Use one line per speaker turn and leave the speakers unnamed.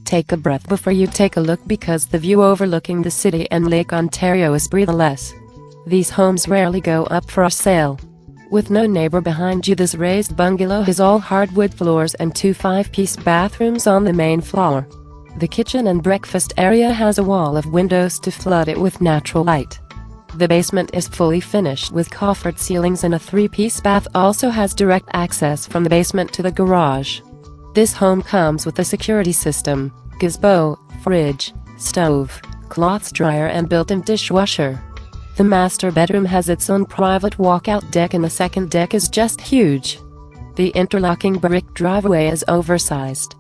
Take a breath before you take a look, because the view overlooking the city and Lake Ontario is breathless. These homes rarely go up for sale. With no neighbor behind you, this raised bungalow has all hardwood floors and 2 5-piece bathrooms on the main floor. The kitchen and breakfast area has a wall of windows to flood it with natural light. The basement is fully finished with coffered ceilings, and a 3-piece bath also has direct access from the basement to the garage. This home comes with a security system, gazebo, fridge, stove, clothes dryer and built-in dishwasher. The master bedroom has its own private walkout deck, and the second deck is just huge. The interlocking brick driveway is oversized.